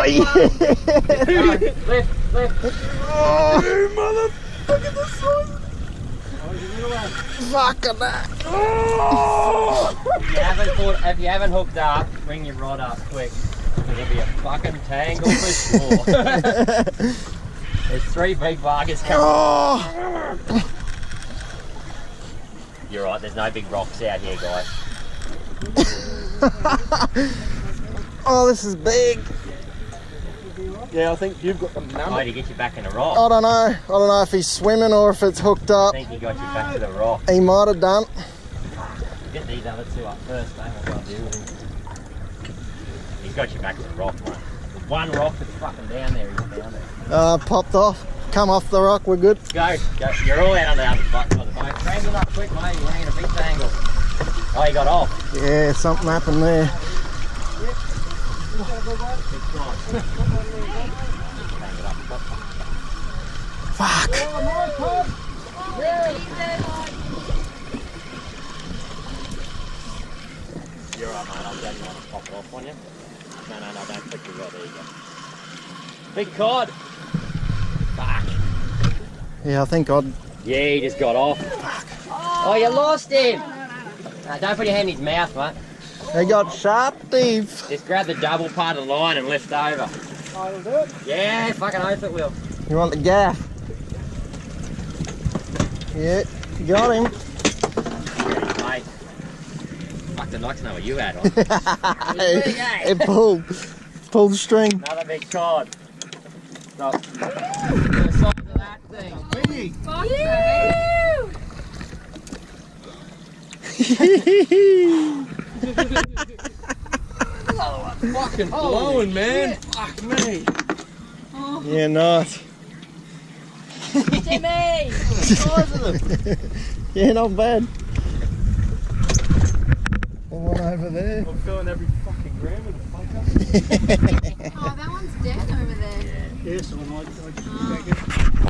Oh, yeah. Lift. Oh, you motherfucker, the size. Fucking that. Oh. If you haven't hooked up, bring your rod up quick. It'll be a fucking tangle for sure. There's 3 big buggers coming. Oh. You're right, there's no big rocks out here, guys. Oh, this is big. Yeah, I think you've got the Oh, number. to get you back in the rock. I don't know if he's swimming or if it's hooked I up. think he got you back to the rock. He might have done. Get these other 2 up first, mate. What I'll do with him. He's got you back to the rock, mate. The one rock that's fucking down there, he's down there. Popped off. Come off the rock, we're good. Go. You're all out on the other side of the boat. Cram it up quick, mate. You're in a big tangle. Oh, he got off. Yeah, something happened there. Fuck. You're right, mate. I'll get you on and pop it off on you. No, don't click your rod. There you go. Big cod. Fuck. Yeah, I think I'd... Yeah, he just got off. Fuck. Oh, you lost him. No, don't put your hand in his mouth, mate. They got sharp teeth. Just grab the double part of the line and lift over. Oh, it'll do it. Yeah, fucking oath it will. You want the gaff? Yeah, you got him. Mate. Fuck, the Nikes know what you had on. It pulled. Pulled the string. Another big cod. Stop. The size of that thing. Fuck Fucking blowing, man. Fuck me. Yeah, nice. Jimmy! Yeah, not bad. The one over there. I'm feeling every fucking gram of the fucker. Oh, that one's dead over there. Yeah, so I might just check it.